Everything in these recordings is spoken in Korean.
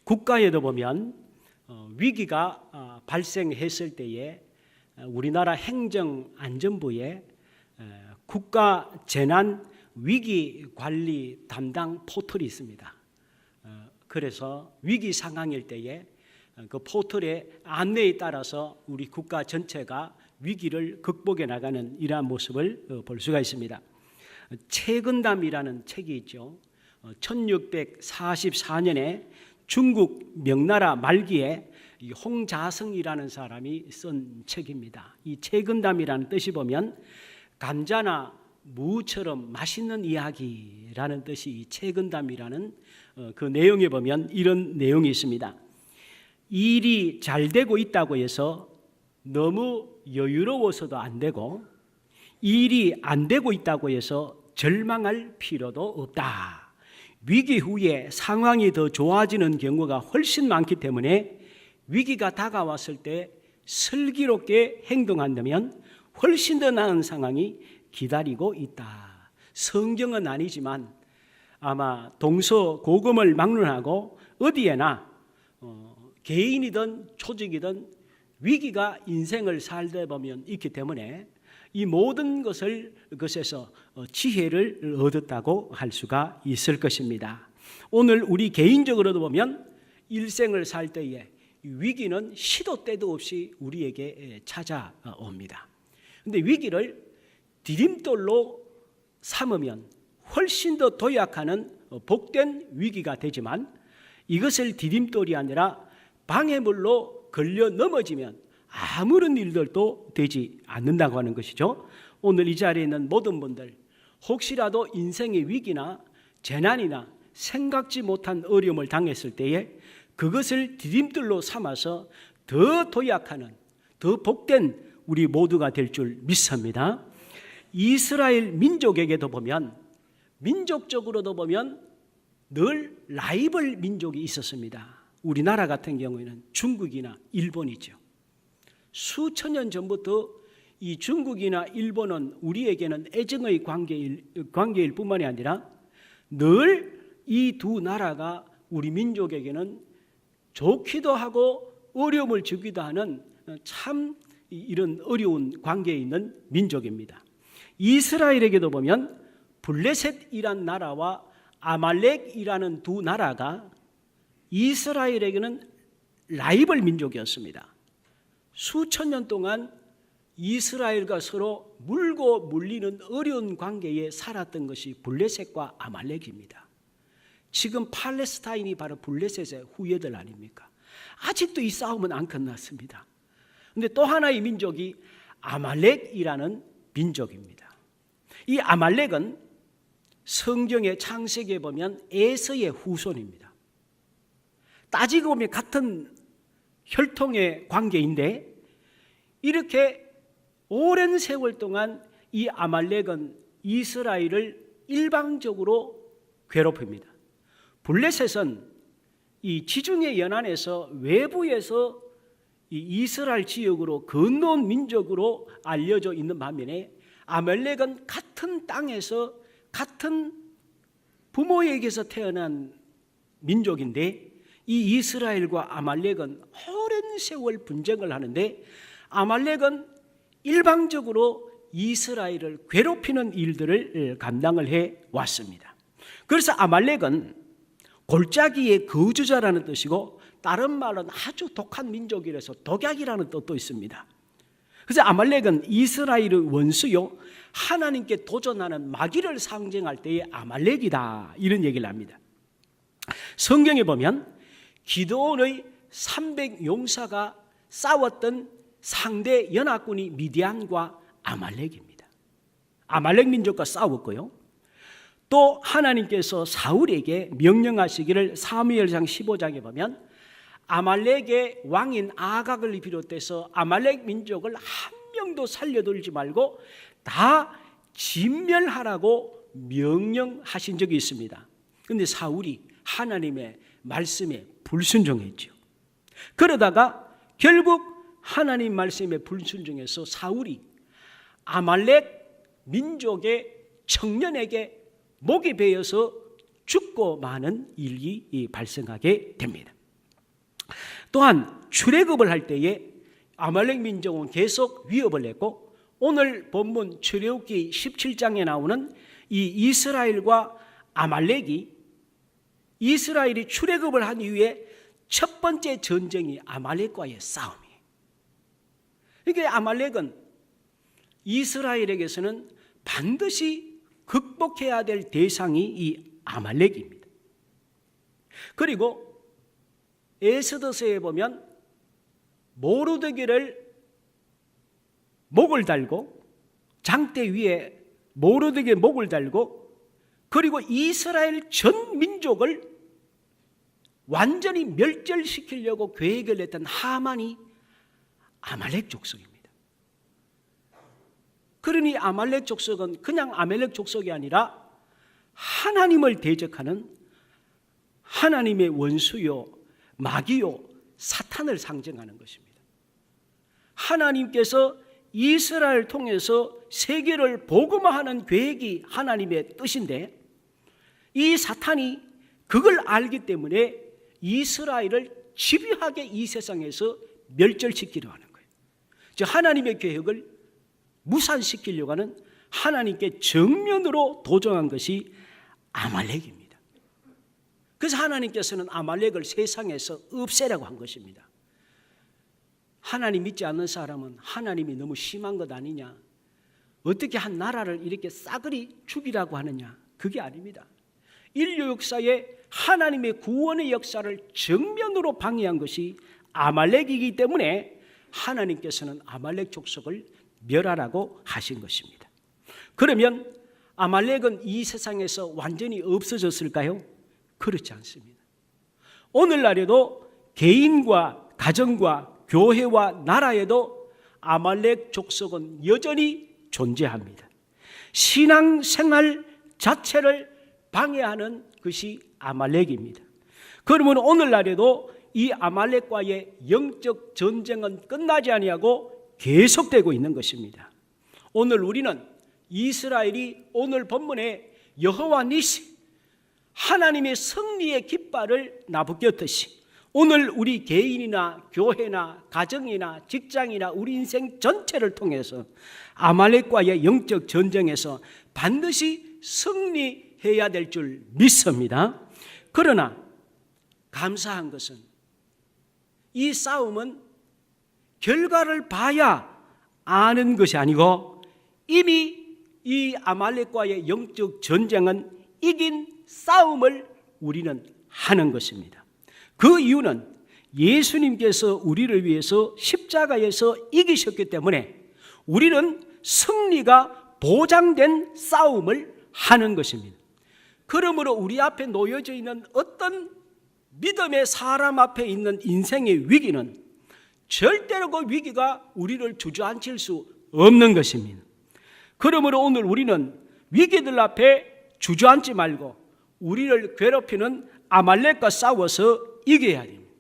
국가에도 보면 위기가 발생했을 때에 우리나라 행정안전부에 국가 재난 위기 관리 담당 포털이 있습니다. 그래서 위기 상황일 때에 그 포털의 안내에 따라서 우리 국가 전체가 위기를 극복해 나가는 이러한 모습을 볼 수가 있습니다. 채근담이라는 책이 있죠. 1644년에 중국 명나라 말기에 홍자성이라는 사람이 쓴 책입니다. 이 채근담이라는 뜻이 보면 감자나 무처럼 맛있는 이야기라는 뜻이 이 채근담이라는 그 내용에 보면 이런 내용이 있습니다. 일이 잘 되고 있다고 해서 너무 여유로워서도 안 되고, 일이 안 되고 있다고 해서 절망할 필요도 없다. 위기 후에 상황이 더 좋아지는 경우가 훨씬 많기 때문에 위기가 다가왔을 때 슬기롭게 행동한다면 훨씬 더 나은 상황이 기다리고 있다. 성경은 아니지만 아마 동서고금을 막론하고 어디에나 개인이든 조직이든 위기가 인생을 살다 보면 있기 때문에 이 모든 것에서 지혜를 얻었다고 할 수가 있을 것입니다. 오늘 우리 개인적으로도 보면 일생을 살 때에 위기는 시도 때도 없이 우리에게 찾아옵니다. 그런데 위기를 디딤돌로 삼으면 훨씬 더 도약하는 복된 위기가 되지만, 이것을 디딤돌이 아니라 방해물로 걸려 넘어지면 아무런 일들도 되지 않는다고 하는 것이죠. 오늘 이 자리에 있는 모든 분들, 혹시라도 인생의 위기나 재난이나 생각지 못한 어려움을 당했을 때에 그것을 디딤돌로 삼아서 더 도약하는, 더 복된 우리 모두가 될 줄 믿습니다. 이스라엘 민족에게도 보면, 민족적으로도 보면 늘 라이벌 민족이 있었습니다. 우리나라 같은 경우에는 중국이나 일본이죠. 수천 년 전부터 이 중국이나 일본은 우리에게는 애정의 관계일 뿐만이 아니라 늘 이 두 나라가 우리 민족에게는 좋기도 하고 어려움을 주기도 하는 참 이런 어려운 관계에 있는 민족입니다. 이스라엘에게도 보면 블레셋이란 나라와 아말렉이라는 두 나라가 이스라엘에게는 라이벌 민족이었습니다. 수천 년 동안 이스라엘과 서로 물고 물리는 어려운 관계에 살았던 것이 블레셋과 아말렉입니다. 지금 팔레스타인이 바로 블레셋의 후예들 아닙니까? 아직도 이 싸움은 안 끝났습니다. 그런데 또 하나의 민족이 아말렉이라는 민족입니다. 이 아말렉은 성경의 창세기에 보면 에서의 후손입니다. 따지고 보면 같은 혈통의 관계인데, 이렇게 오랜 세월 동안 이 아말렉은 이스라엘을 일방적으로 괴롭힙니다. 블레셋은 이 지중해 연안에서 외부에서 이 이스라엘 지역으로 건너온 민족으로 알려져 있는 반면에, 아말렉은 같은 땅에서 같은 부모에게서 태어난 민족인데, 이 이스라엘과 아말렉은 오랜 세월 분쟁을 하는데, 아말렉은 일방적으로 이스라엘을 괴롭히는 일들을 감당을 해 왔습니다. 그래서 아말렉은 골짜기의 거주자라는 뜻이고, 다른 말은 아주 독한 민족이라서 독약이라는 뜻도 있습니다. 그래서 아말렉은 이스라엘의 원수요, 하나님께 도전하는 마귀를 상징할 때의 아말렉이다, 이런 얘기를 합니다. 성경에 보면 기드온의 300용사가 싸웠던 상대 연합군이 미디안과 아말렉입니다. 아말렉 민족과 싸웠고요, 또 하나님께서 사울에게 명령하시기를 사무엘상 15장에 보면 아말렉의 왕인 아각을 비롯해서 아말렉 민족을 한 명도 살려두지 말고 다 진멸하라고 명령하신 적이 있습니다. 그런데 사울이 하나님의 말씀에 불순종했죠. 그러다가 결국 하나님 말씀에 불순종해서 사울이 아말렉 민족의 청년에게 목이 베어서 죽고 마는 일이 발생하게 됩니다. 또한 출애굽을 할 때에 아말렉 민족은 계속 위협을 했고, 오늘 본문 출애굽기 17장에 나오는 이 이스라엘과 아말렉이, 이스라엘이 출애굽을 한 이후에 첫 번째 전쟁이 아말렉과의 싸움이에요. 그러니까 아말렉은 이스라엘에게서는 반드시 극복해야 될 대상이 이 아말렉입니다. 그리고 에스더서에 보면 모르드게를 목을 달고, 장대 위에 모르드게 목을 달고, 그리고 이스라엘 전 민족을 완전히 멸절시키려고 계획을 했던 하만이 아말렉 족속입니다. 그러니 아말렉 족속은 그냥 아말렉 족속이 아니라 하나님을 대적하는 하나님의 원수요, 마귀요, 사탄을 상징하는 것입니다. 하나님께서 이스라엘을 통해서 세계를 복음화하는 계획이 하나님의 뜻인데, 이 사탄이 그걸 알기 때문에 이스라엘을 집요하게 이 세상에서 멸절시키려 하는 거예요. 즉 하나님의 계획을 무산시키려고 하는, 하나님께 정면으로 도전한 것이 아말렉입니다. 그래서 하나님께서는 아말렉을 세상에서 없애라고 한 것입니다. 하나님 믿지 않는 사람은 하나님이 너무 심한 것 아니냐, 어떻게 한 나라를 이렇게 싸그리 죽이라고 하느냐, 그게 아닙니다. 인류 역사에 하나님의 구원의 역사를 정면으로 방해한 것이 아말렉이기 때문에 하나님께서는 아말렉 족속을 멸하라고 하신 것입니다. 그러면 아말렉은 이 세상에서 완전히 없어졌을까요? 그렇지 않습니다. 오늘날에도 개인과 가정과 교회와 나라에도 아말렉 족속은 여전히 존재합니다. 신앙생활 자체를 방해하는 것이 아말렉입니다. 그러면 오늘날에도 이 아말렉과의 영적 전쟁은 끝나지 아니하고 계속되고 있는 것입니다. 오늘 우리는 이스라엘이 오늘 본문에 여호와 니시, 하나님의 승리의 깃발을 나부꼈듯이 오늘 우리 개인이나 교회나 가정이나 직장이나 우리 인생 전체를 통해서 아말렉과의 영적 전쟁에서 반드시 승리해야 될 줄 믿습니다. 그러나 감사한 것은 이 싸움은 결과를 봐야 아는 것이 아니고 이미 이 아말렉과의 영적 전쟁은 이긴 싸움을 우리는 하는 것입니다. 그 이유는 예수님께서 우리를 위해서 십자가에서 이기셨기 때문에 우리는 승리가 보장된 싸움을 하는 것입니다. 그러므로 우리 앞에 놓여져 있는 어떤 믿음의 사람 앞에 있는 인생의 위기는 절대로 그 위기가 우리를 주저앉힐 수 없는 것입니다. 그러므로 오늘 우리는 위기들 앞에 주저앉지 말고 우리를 괴롭히는 아말렉과 싸워서 이겨야 됩니다.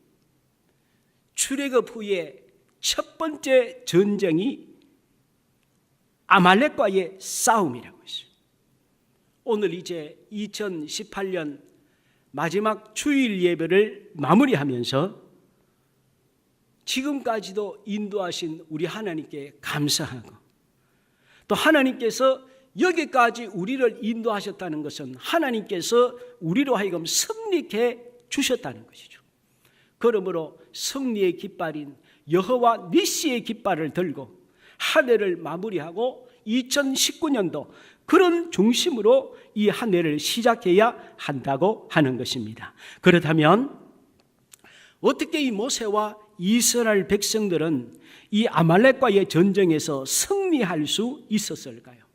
출애굽 후에 첫 번째 전쟁이 아말렉과의 싸움이라고 했어요. 오늘 이제 2018년 마지막 주일 예배를 마무리하면서 지금까지도 인도하신 우리 하나님께 감사하고, 또 하나님께서 여기까지 우리를 인도하셨다는 것은 하나님께서 우리로 하여금 승리케 주셨다는 것이죠. 그러므로 승리의 깃발인 여호와 니시의 깃발을 들고 한 해를 마무리하고 2019년도 그런 중심으로 이 한 해를 시작해야 한다고 하는 것입니다. 그렇다면 어떻게 이 모세와 이스라엘 백성들은 이 아말렉과의 전쟁에서 승리할 수 있었을까요?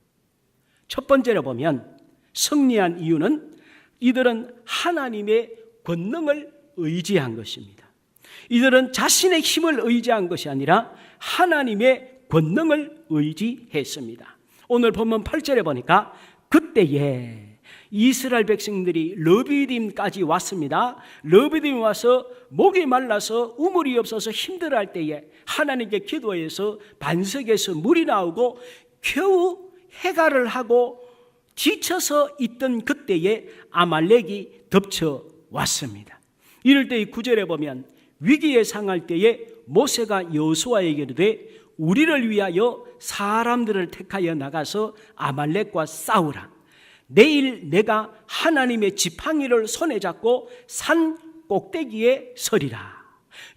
첫 번째로 보면 승리한 이유는 이들은 하나님의 권능을 의지한 것입니다. 이들은 자신의 힘을 의지한 것이 아니라 하나님의 권능을 의지했습니다. 오늘 본문 8절에 보니까 그때에 이스라엘 백성들이 르비딤까지 왔습니다. 르비딤 와서 목이 말라서 우물이 없어서 힘들어할 때에 하나님께 기도해서 반석에서 물이 나오고 겨우 해갈을 하고 지쳐서 있던 그때에 아말렉이 덮쳐 왔습니다. 이럴 때 이 9절에 보면 위기에 상할 때에 모세가 여호수아에게 이르되 우리를 위하여 사람들을 택하여 나가서 아말렉과 싸우라. 내일 내가 하나님의 지팡이를 손에 잡고 산 꼭대기에 서리라.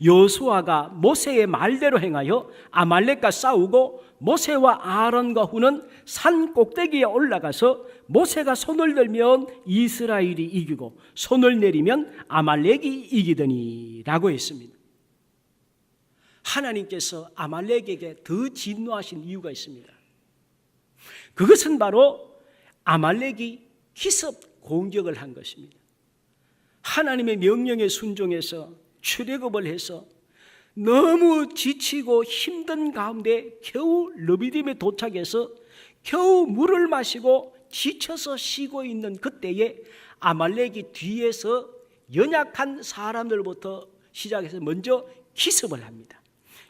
여호수아가 모세의 말대로 행하여 아말렉과 싸우고 모세와 아론과 후는 산 꼭대기에 올라가서 모세가 손을 들면 이스라엘이 이기고 손을 내리면 아말렉이 이기더니 라고 했습니다. 하나님께서 아말렉에게 더 진노하신 이유가 있습니다. 그것은 바로 아말렉이 기습 공격을 한 것입니다. 하나님의 명령에 순종해서 출애굽을 해서 너무 지치고 힘든 가운데 겨우 르비딤에 도착해서 겨우 물을 마시고 지쳐서 쉬고 있는 그때에 아말렉이 뒤에서 연약한 사람들부터 시작해서 먼저 기습을 합니다.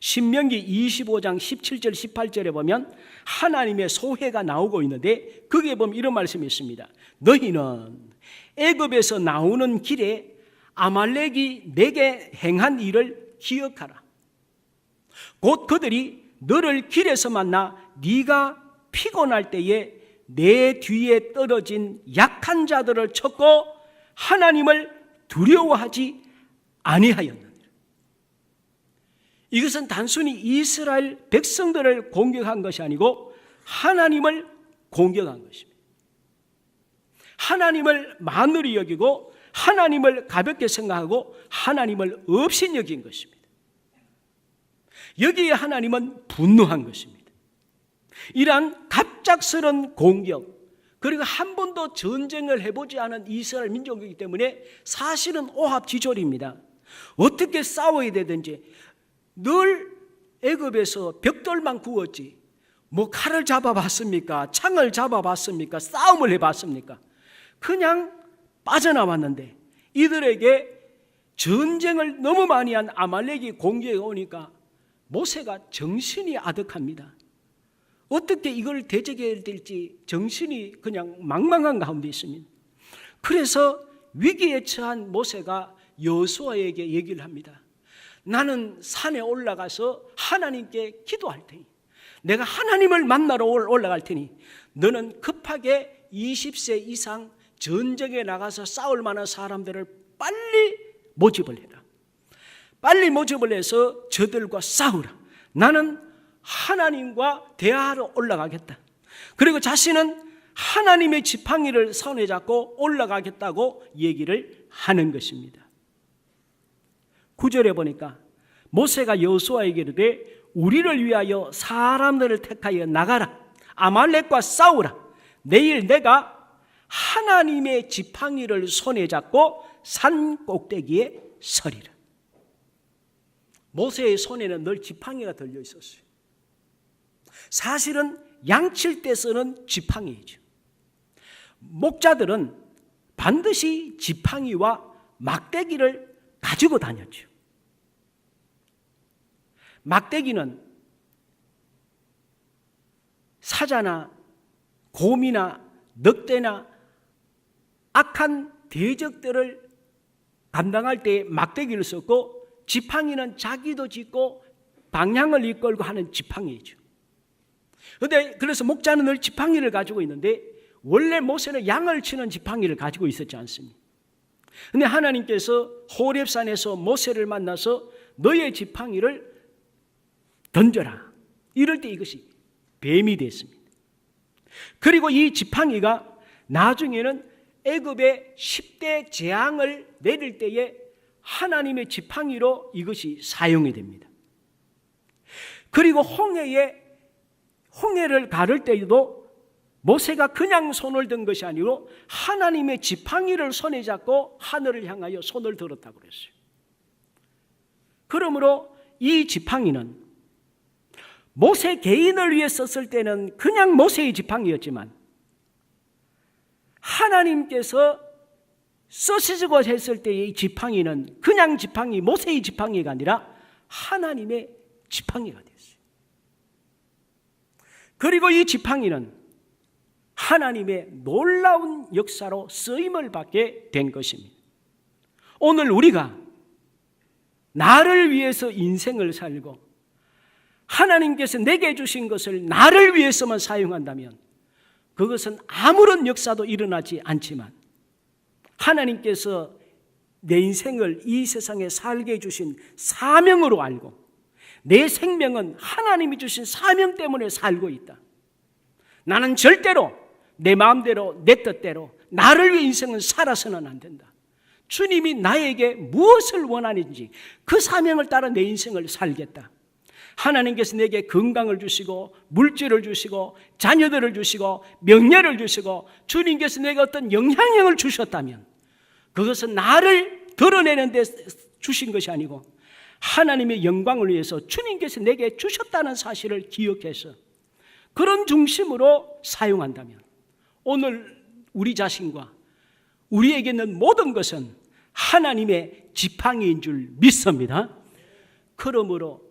신명기 25장 17절 18절에 보면 하나님의 소회가 나오고 있는데 거기에 보면 이런 말씀이 있습니다. 너희는 애굽에서 나오는 길에 아말렉이 내게 행한 일을 기억하라. 곧 그들이 너를 길에서 만나 네가 피곤할 때에 내 뒤에 떨어진 약한 자들을 쳤고 하나님을 두려워하지 아니하였느니라. 이것은 단순히 이스라엘 백성들을 공격한 것이 아니고 하나님을 공격한 것입니다. 하나님을 만으로 여기고 하나님을 가볍게 생각하고 하나님을 없인 여긴 것입니다. 여기에 하나님은 분노한 것입니다. 이러한 갑작스런 공격, 그리고 한 번도 전쟁을 해보지 않은 이스라엘 민족이기 때문에 사실은 오합지졸입니다. 어떻게 싸워야 되든지 늘 애굽에서 벽돌만 구웠지 뭐 칼을 잡아봤습니까? 창을 잡아봤습니까? 싸움을 해봤습니까? 그냥 빠져나왔는데 이들에게 전쟁을 너무 많이 한 아말렉이 공격해 오니까 모세가 정신이 아득합니다. 어떻게 이걸 대적해야 될지 정신이 그냥 망망한 가운데 있습니다. 그래서 위기에 처한 모세가 여호수아에게 얘기를 합니다. 나는 산에 올라가서 하나님께 기도할 테니, 내가 하나님을 만나러 올라갈 테니 너는 급하게 20세 이상 전쟁에 나가서 싸울 만한 사람들을 빨리 모집을 해라. 빨리 모집을 해서 저들과 싸우라. 나는 하나님과 대화하러 올라가겠다. 그리고 자신은 하나님의 지팡이를 손에 잡고 올라가겠다고 얘기를 하는 것입니다. 9절에 보니까 모세가 여호수아에게 이르되 우리를 위하여 사람들을 택하여 나가라. 아말렉과 싸우라. 내일 내가 하나님의 지팡이를 손에 잡고 산 꼭대기에 서리라. 모세의 손에는 늘 지팡이가 들려 있었어요. 사실은 양칠 때 쓰는 지팡이죠. 목자들은 반드시 지팡이와 막대기를 가지고 다녔죠. 막대기는 사자나 곰이나 늑대나 악한 대적들을 감당할 때 막대기를 썼고, 지팡이는 자기도 짚고 방향을 이끌고 하는 지팡이죠. 그래서 목자는 늘 지팡이를 가지고 있는데 원래 모세는 양을 치는 지팡이를 가지고 있었지 않습니까? 그런데 하나님께서 호렙산에서 모세를 만나서 너의 지팡이를 던져라. 이럴 때 이것이 뱀이 됐습니다. 그리고 이 지팡이가 나중에는 애굽의 10대 재앙을 내릴 때에 하나님의 지팡이로 이것이 사용이 됩니다. 그리고 홍해를 가를 때에도 모세가 그냥 손을 든 것이 아니고 하나님의 지팡이를 손에 잡고 하늘을 향하여 손을 들었다고 그랬어요. 그러므로 이 지팡이는 모세 개인을 위해 썼을 때는 그냥 모세의 지팡이였지만 하나님께서 쓰시고 했을 때의 지팡이는 그냥 지팡이, 모세의 지팡이가 아니라 하나님의 지팡이가 됐어요. 그리고 이 지팡이는 하나님의 놀라운 역사로 쓰임을 받게 된 것입니다. 오늘 우리가 나를 위해서 인생을 살고 하나님께서 내게 주신 것을 나를 위해서만 사용한다면 그것은 아무런 역사도 일어나지 않지만 하나님께서 내 인생을 이 세상에 살게 해주신 사명으로 알고 내 생명은 하나님이 주신 사명 때문에 살고 있다. 나는 절대로 내 마음대로 내 뜻대로 나를 위해 인생은 살아서는 안 된다. 주님이 나에게 무엇을 원하는지 그 사명을 따라 내 인생을 살겠다. 하나님께서 내게 건강을 주시고 물질을 주시고 자녀들을 주시고 명예를 주시고 주님께서 내게 어떤 영향력을 주셨다면 그것은 나를 드러내는 데 주신 것이 아니고 하나님의 영광을 위해서 주님께서 내게 주셨다는 사실을 기억해서 그런 중심으로 사용한다면 오늘 우리 자신과 우리에게 있는 모든 것은 하나님의 지팡이인 줄 믿습니다. 그러므로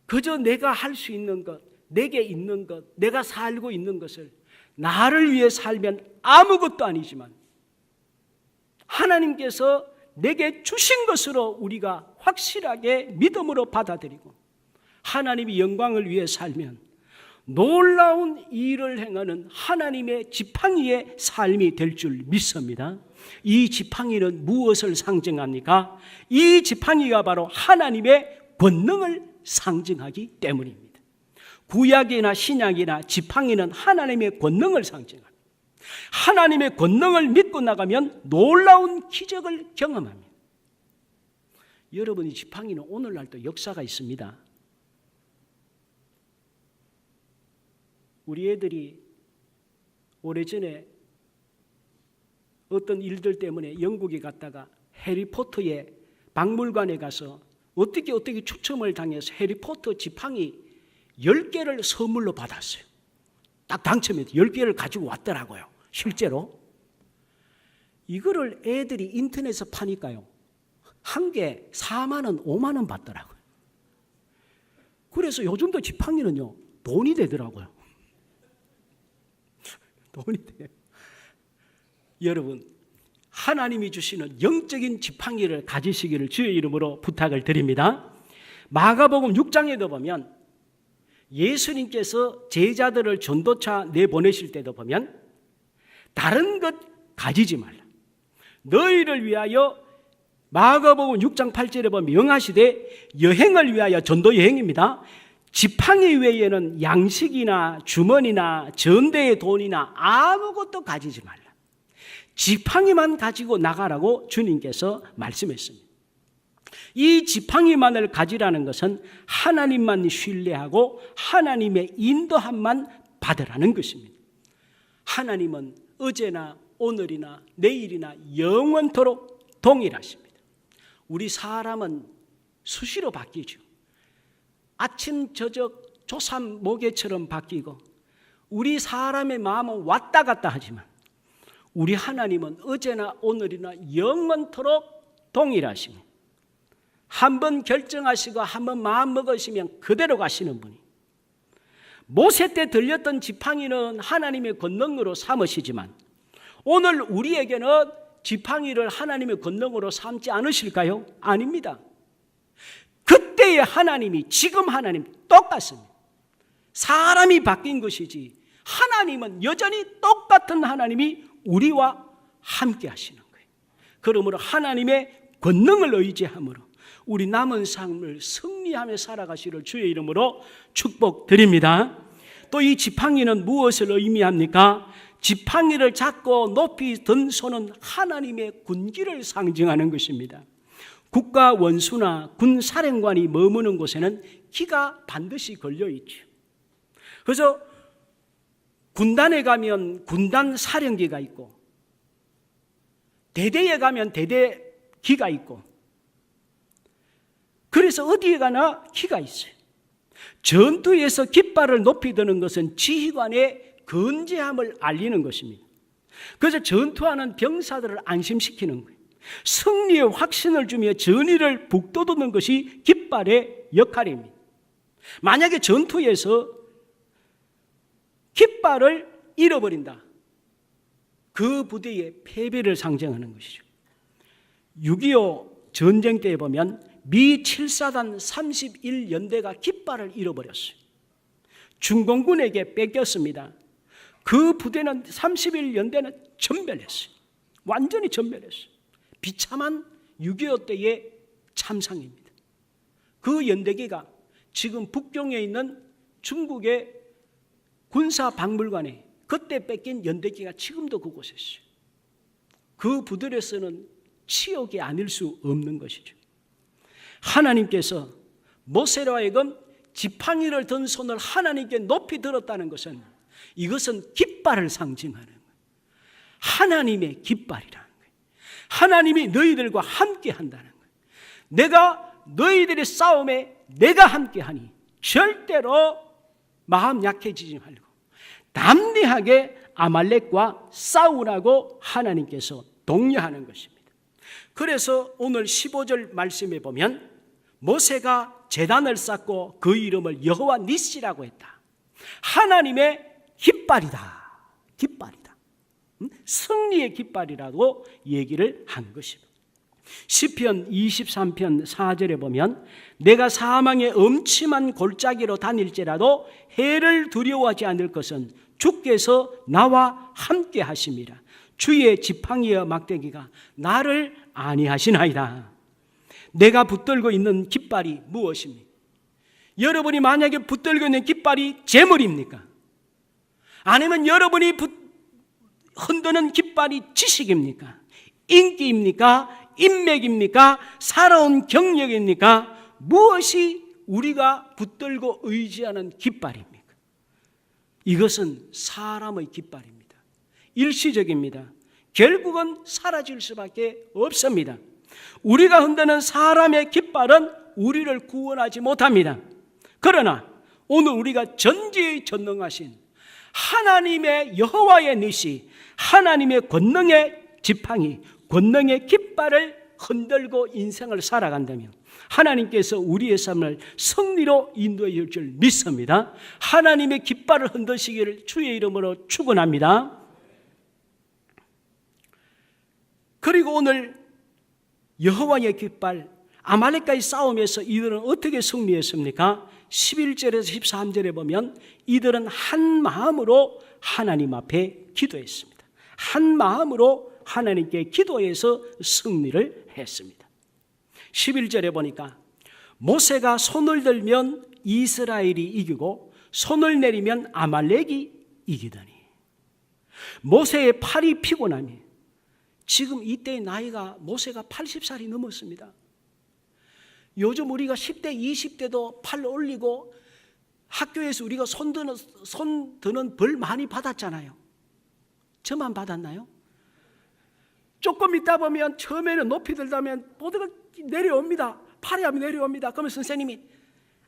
그저 내가 할 수 있는 것, 내게 있는 것, 내가 살고 있는 것을 나를 위해 살면 아무것도 아니지만 하나님께서 내게 주신 것으로 우리가 확실하게 믿음으로 받아들이고 하나님의 영광을 위해 살면 놀라운 일을 행하는 하나님의 지팡이의 삶이 될 줄 믿습니다. 이 지팡이는 무엇을 상징합니까? 이 지팡이가 바로 하나님의 권능을 상징하기 때문입니다. 구약이나 신약이나 지팡이는 하나님의 권능을 상징합니다. 하나님의 권능을 믿고 나가면 놀라운 기적을 경험합니다. 여러분, 이 지팡이는 오늘날도 역사가 있습니다. 우리 애들이 오래전에 어떤 일들 때문에 영국에 갔다가 해리포터의 박물관에 가서 어떻게 추첨을 당해서 해리포터 지팡이 10개를 선물로 받았어요. 딱 당첨해서 10개를 가지고 왔더라고요. 실제로. 이거를 애들이 인터넷에서 파니까요. 한 개 4만 원, 5만 원 받더라고요. 그래서 요즘도 지팡이는요. 돈이 되더라고요. 돈이 돼요. 여러분, 하나님이 주시는 영적인 지팡이를 가지시기를 주의 이름으로 부탁을 드립니다. 마가복음 6장에도 보면 예수님께서 제자들을 전도차 내보내실 때도 보면 다른 것 가지지 말라. 너희를 위하여 마가복음 6장 8절에 보면 명하시되 여행을 위하여 전도 여행입니다. 지팡이 외에는 양식이나 주머니나 전대의 돈이나 아무것도 가지지 말라. 지팡이만 가지고 나가라고 주님께서 말씀했습니다. 이 지팡이만을 가지라는 것은 하나님만 신뢰하고 하나님의 인도함만 받으라는 것입니다. 하나님은 어제나 오늘이나 내일이나 영원토록 동일하십니다. 우리 사람은 수시로 바뀌죠. 아침 저녁 조삼 모개처럼 바뀌고 우리 사람의 마음은 왔다 갔다 하지만 우리 하나님은 어제나 오늘이나 영원토록 동일하십니다. 한번 결정하시고 한번 마음 먹으시면 그대로 가시는 분이. 모세 때 들렸던 지팡이는 하나님의 권능으로 삼으시지만 오늘 우리에게는 지팡이를 하나님의 권능으로 삼지 않으실까요? 아닙니다. 그때의 하나님이 지금 하나님 똑같습니다. 사람이 바뀐 것이지 하나님은 여전히 똑같은 하나님이 우리와 함께 하시는 거예요. 그러므로 하나님의 권능을 의지함으로 우리 남은 삶을 승리하며 살아가시를 주의 이름으로 축복드립니다. 또 이 지팡이는 무엇을 의미합니까? 지팡이를 잡고 높이 든 손은 하나님의 군기를 상징하는 것입니다. 국가 원수나 군 사령관이 머무는 곳에는 기가 반드시 걸려 있죠. 그래서 군단에 가면 군단 사령기가 있고 대대에 가면 대대 기가 있고 그래서 어디에 가나 기가 있어요. 전투에서 깃발을 높이 드는 것은 지휘관의 건재함을 알리는 것입니다. 그래서 전투하는 병사들을 안심시키는 거예요. 승리의 확신을 주며 전의를 북돋우는 것이 깃발의 역할입니다. 만약에 전투에서 깃발을 잃어버린다. 그 부대의 패배를 상징하는 것이죠. 6.25 전쟁 때에 보면 미 7사단 31연대가 깃발을 잃어버렸어요. 중공군에게 뺏겼습니다. 그 부대는 31연대는 전멸했어요. 완전히 전멸했어요. 비참한 6.25 때의 참상입니다. 그 연대기가 지금 북경에 있는 중국의 군사박물관에 그때 뺏긴 연대기가 지금도 그곳에 있어요. 그 부들에서는 치욕이 아닐 수 없는 것이죠. 하나님께서 모세로 하여금 지팡이를 든 손을 하나님께 높이 들었다는 것은 이것은 깃발을 상징하는 거예요. 하나님의 깃발이라는 거예요. 하나님이 너희들과 함께 한다는 거예요. 내가 너희들의 싸움에 내가 함께하니 절대로 마음 약해지지 말고 담대하게 아말렉과 싸우라고 하나님께서 독려하는 것입니다. 그래서 오늘 15절 말씀에 보면 모세가 제단을 쌓고 그 이름을 여호와 니시라고 했다. 하나님의 깃발이다. 깃발이다. 승리의 깃발이라고 얘기를 한 것입니다. 시편 23편 4절에 보면 내가 사망의 엄침한 골짜기로 다닐지라도 해를 두려워하지 않을 것은 주께서 나와 함께 하심이라. 주의 지팡이와 막대기가 나를 안위하시나이다. 내가 붙들고 있는 깃발이 무엇입니까? 여러분이 만약에 붙들고 있는 깃발이 재물입니까? 아니면 여러분이 흔드는 깃발이 지식입니까? 인기입니까? 인맥입니까? 살아온 경력입니까? 무엇이 우리가 붙들고 의지하는 깃발입니까? 이것은 사람의 깃발입니다. 일시적입니다. 결국은 사라질 수밖에 없습니다. 우리가 흔드는 사람의 깃발은 우리를 구원하지 못합니다. 그러나 오늘 우리가 전지에 전능하신 하나님의 여호와의 니시, 하나님의 권능의 지팡이, 권능의 깃발을 흔들고 인생을 살아간다면 하나님께서 우리의 삶을 승리로 인도해 줄 줄 믿습니다. 하나님의 깃발을 흔드시기를 주의 이름으로 축원합니다. 그리고 오늘 여호와의 깃발, 아말렉과의 싸움에서 이들은 어떻게 승리했습니까? 11절에서 13절에 보면 이들은 한 마음으로 하나님 앞에 기도했습니다. 한 마음으로 하나님께 기도해서 승리를 했습니다. 11절에 보니까 모세가 손을 들면 이스라엘이 이기고 손을 내리면 아말렉이 이기더니 모세의 팔이 피곤하니 지금 이때의 나이가 모세가 80살이 넘었습니다. 요즘 우리가 10대, 20대도 팔 올리고 학교에서 우리가 손 드는 벌 많이 받았잖아요. 저만 받았나요? 조금 있다 보면 처음에는 높이 들다면 모두가 내려옵니다. 팔이 하면 내려옵니다. 그러면 선생님이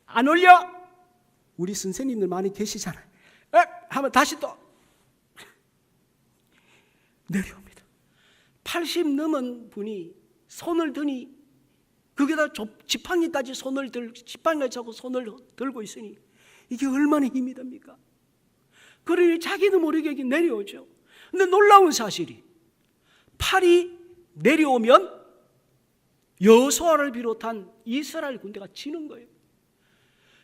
안 올려? 우리 선생님들 많이 계시잖아요. 하면 다시 또 내려옵니다. 80 넘은 분이 손을 드니 거기다 지팡이까지 지팡이를 잡고 손을 들고 있으니 이게 얼마나 힘이 듭니까? 그러니 자기도 모르게 내려오죠. 근데 놀라운 사실이 팔이 내려오면 여호수아를 비롯한 이스라엘 군대가 지는 거예요.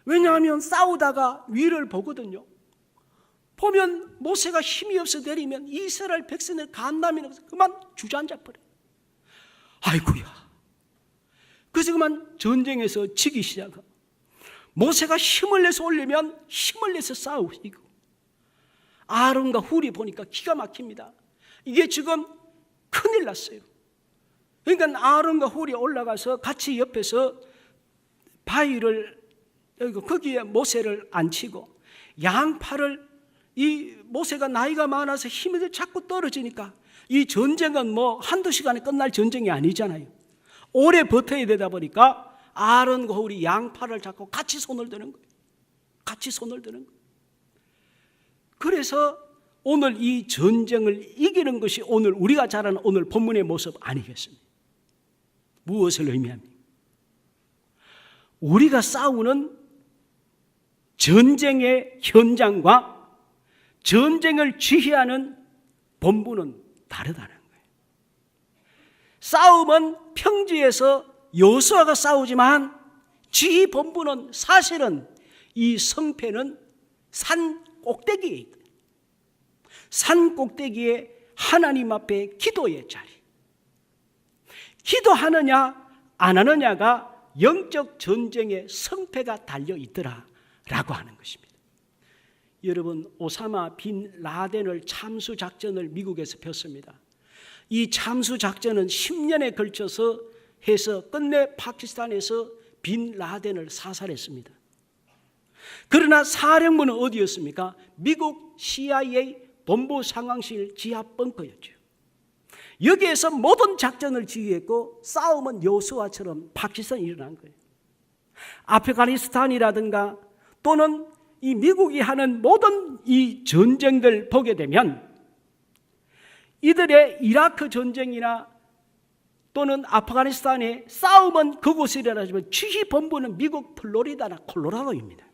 왜냐하면 싸우다가 위를 보거든요. 보면 모세가 힘이 없어 내리면 이스라엘 백성을 간담이 없어 그만 주저앉아 버려요. 아이고야. 그래서 그만 전쟁에서 지기 시작하고 모세가 힘을 내서 올리면 힘을 내서 싸우시고 아론과 훌이 보니까 기가 막힙니다. 이게 지금 큰일 났어요. 그러니까 아론과 훌이 올라가서 같이 옆에서 바위를 거기에 모세를 앉히고 양팔을 이 모세가 나이가 많아서 힘이 자꾸 떨어지니까 이 전쟁은 뭐 한두 시간에 끝날 전쟁이 아니잖아요. 오래 버텨야 되다 보니까 아론과 훌이 양팔을 잡고 같이 손을 드는 거예요. 같이 손을 드는 거예요. 그래서 오늘 이 전쟁을 이기는 것이 오늘 우리가 잘 아는 오늘 본문의 모습 아니겠습니까? 무엇을 의미합니까? 우리가 싸우는 전쟁의 현장과 전쟁을 지휘하는 본부는 다르다는 거예요. 싸움은 평지에서 여호수아가 싸우지만 지휘본부는 사실은 이 성패는 산 꼭대기에 있다. 산 꼭대기에 하나님 앞에 기도의 자리. 기도하느냐 안 하느냐가 영적 전쟁의 성패가 달려 있더라라고 하는 것입니다. 여러분, 오사마 빈 라덴을 참수 작전을 미국에서 폈습니다. 이 참수 작전은 10년에 걸쳐서 해서 끝내 파키스탄에서 빈 라덴을 사살했습니다. 그러나 사령부는 어디였습니까? 미국 CIA 본부 상황실 지하 벙커였죠. 여기에서 모든 작전을 지휘했고 싸움은 여호수아처럼 파키스탄이 일어난 거예요. 아프가니스탄이라든가 또는 이 미국이 하는 모든 이 전쟁들 보게 되면 이들의 이라크 전쟁이나 또는 아프가니스탄의 싸움은 그곳이라 하지만 지휘본부는 미국 플로리다나 콜로라도입니다.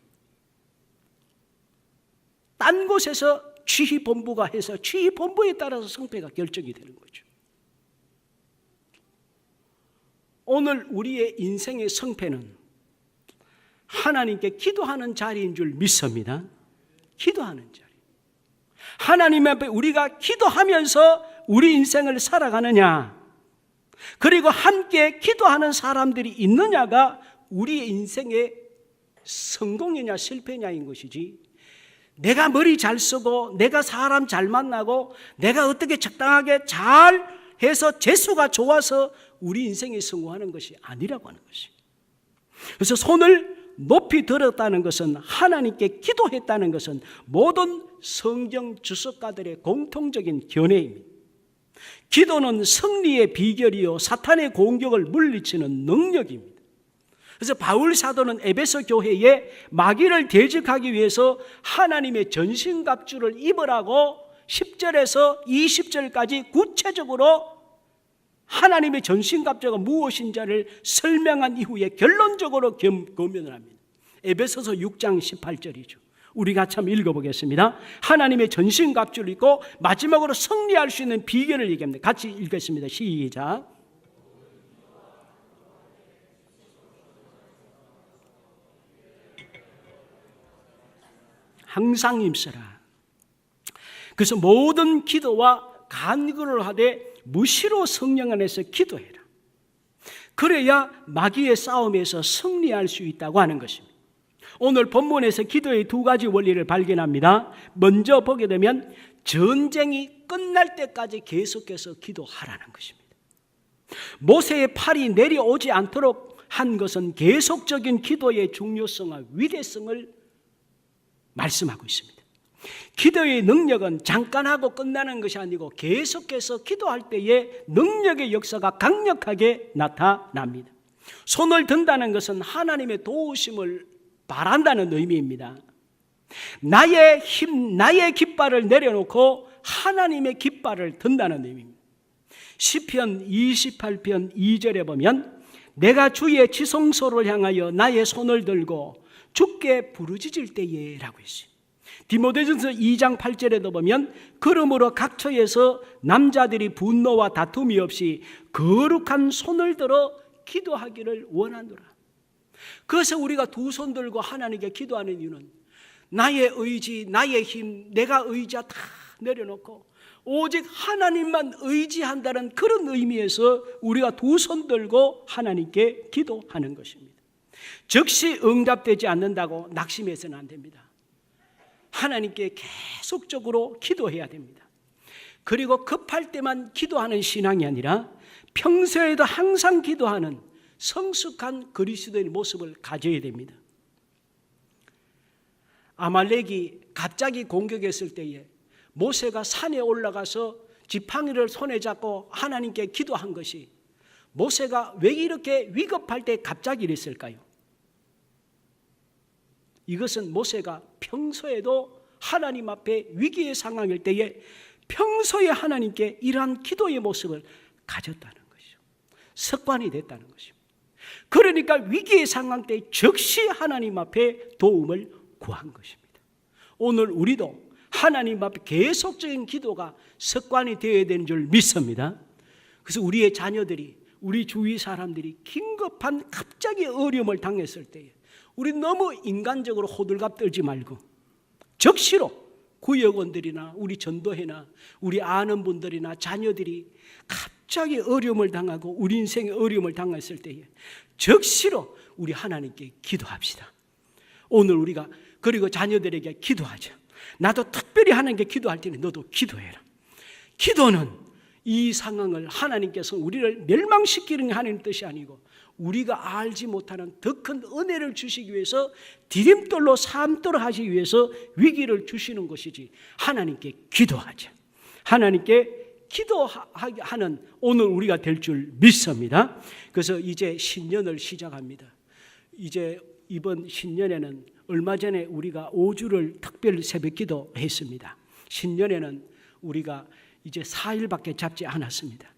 딴 곳에서 지휘본부가 해서 지휘본부에 따라서 성패가 결정이 되는 거죠. 오늘 우리의 인생의 성패는 하나님께 기도하는 자리인 줄 믿습니다. 기도하는 자리. 하나님 앞에 우리가 기도하면서 우리 인생을 살아가느냐, 그리고 함께 기도하는 사람들이 있느냐가 우리의 인생의 성공이냐 실패냐인 것이지, 내가 머리 잘 쓰고 내가 사람 잘 만나고 내가 어떻게 적당하게 잘 해서 재수가 좋아서 우리 인생에 성공하는 것이 아니라고 하는 것입니다. 그래서 손을 높이 들었다는 것은, 하나님께 기도했다는 것은 모든 성경 주석가들의 공통적인 견해입니다. 기도는 승리의 비결이요 사탄의 공격을 물리치는 능력입니다. 그래서 바울 사도는 에베소 교회에 마귀를 대적하기 위해서 하나님의 전신갑주를 입으라고 10절에서 20절까지 구체적으로 하나님의 전신갑주가 무엇인지를 설명한 이후에 결론적으로 권면을 합니다. 에베소서 6장 18절이죠. 우리가 참 읽어보겠습니다. 하나님의 전신갑주를 입고 마지막으로 승리할 수 있는 비결을 얘기합니다. 같이 읽겠습니다. 시작. 항상 힘쓰라. 그래서 모든 기도와 간구를 하되 무시로 성령 안에서 기도해라. 그래야 마귀의 싸움에서 승리할 수 있다고 하는 것입니다. 오늘 본문에서 기도의 두 가지 원리를 발견합니다. 먼저 보게 되면 전쟁이 끝날 때까지 계속해서 기도하라는 것입니다. 모세의 팔이 내려오지 않도록 한 것은 계속적인 기도의 중요성과 위대성을 말씀하고 있습니다. 기도의 능력은 잠깐 하고 끝나는 것이 아니고 계속해서 기도할 때에 능력의 역사가 강력하게 나타납니다. 손을 든다는 것은 하나님의 도우심을 바란다는 의미입니다. 나의 힘, 나의 깃발을 내려놓고 하나님의 깃발을 든다는 의미입니다. 시편 28편 2절에 보면 내가 주의 지성소를 향하여 나의 손을 들고 주께 부르짖을 때에 라고 했어요. 디모데전서 2장 8절에도 보면 그러므로 각처에서 남자들이 분노와 다툼이 없이 거룩한 손을 들어 기도하기를 원하노라. 그래서 우리가 두 손 들고 하나님께 기도하는 이유는 나의 의지, 나의 힘, 내가 의지하 다 내려놓고 오직 하나님만 의지한다는 그런 의미에서 우리가 두 손 들고 하나님께 기도하는 것입니다. 즉시 응답되지 않는다고 낙심해서는 안 됩니다. 하나님께 계속적으로 기도해야 됩니다. 그리고 급할 때만 기도하는 신앙이 아니라 평소에도 항상 기도하는 성숙한 그리스도의 모습을 가져야 됩니다. 아말렉이 갑자기 공격했을 때에 모세가 산에 올라가서 지팡이를 손에 잡고 하나님께 기도한 것이, 모세가 왜 이렇게 위급할 때 갑자기 이랬을까요? 이것은 모세가 평소에도 하나님 앞에 위기의 상황일 때에 평소에 하나님께 이러한 기도의 모습을 가졌다는 것이죠. 습관이 됐다는 것입니다. 그러니까 위기의 상황 때 즉시 하나님 앞에 도움을 구한 것입니다. 오늘 우리도 하나님 앞에 계속적인 기도가 습관이 되어야 되는 줄 믿습니다. 그래서 우리의 자녀들이 우리 주위 사람들이 긴급한 갑자기 어려움을 당했을 때에 우리 너무 인간적으로 호들갑 떨지 말고 적시로 구역원들이나 우리 전도회나 우리 아는 분들이나 자녀들이 갑자기 어려움을 당하고 우리 인생에 어려움을 당했을 때에 적시로 우리 하나님께 기도합시다. 오늘 우리가 그리고 자녀들에게 기도하자. 나도 특별히 하나님께 기도할 때는 너도 기도해라. 기도는 이 상황을 하나님께서 우리를 멸망시키는 게 하나님 뜻이 아니고 우리가 알지 못하는 더 큰 은혜를 주시기 위해서 디딤돌로 삼도록 하시기 위해서 위기를 주시는 것이지. 하나님께 기도하자. 하나님께 기도하는 오늘 우리가 될 줄 믿습니다. 그래서 이제 신년을 시작합니다. 이제 이번 신년에는 얼마 전에 우리가 5주를 특별 새벽기도 했습니다. 신년에는 우리가 이제 4일밖에 잡지 않았습니다.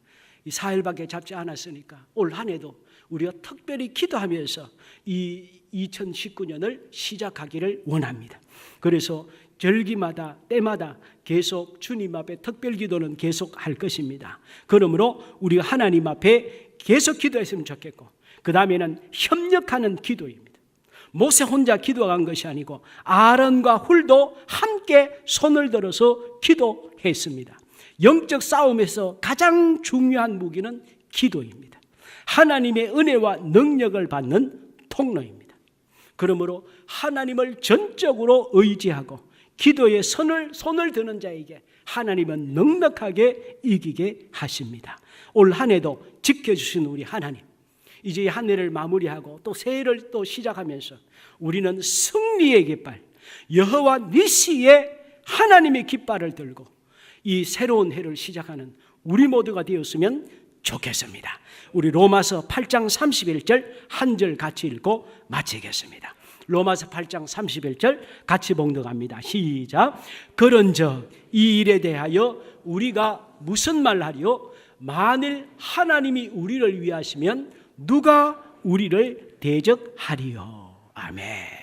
이 4일밖에 잡지 않았으니까 올 한 해도 우리가 특별히 기도하면서 이 2019년을 시작하기를 원합니다. 그래서 절기마다 때마다 계속 주님 앞에 특별 기도는 계속 할 것입니다. 그러므로 우리가 하나님 앞에 계속 기도했으면 좋겠고 그 다음에는 협력하는 기도입니다. 모세 혼자 기도한 것이 아니고 아론과 훌도 함께 손을 들어서 기도했습니다. 영적 싸움에서 가장 중요한 무기는 기도입니다. 하나님의 은혜와 능력을 받는 통로입니다. 그러므로 하나님을 전적으로 의지하고 기도에 손을 드는 자에게 하나님은 넉넉하게 이기게 하십니다. 올 한 해도 지켜주신 우리 하나님, 이제 한 해를 마무리하고 또 새해를 또 시작하면서 우리는 승리의 깃발, 여호와 니시의 하나님의 깃발을 들고 이 새로운 해를 시작하는 우리 모두가 되었으면 좋겠습니다. 우리 로마서 8장 31절 한 절 같이 읽고 마치겠습니다. 로마서 8장 31절 같이 봉독합니다. 시작. 그런즉 이 일에 대하여 우리가 무슨 말하리요? 만일 하나님이 우리를 위하시면 누가 우리를 대적하리요? 아멘.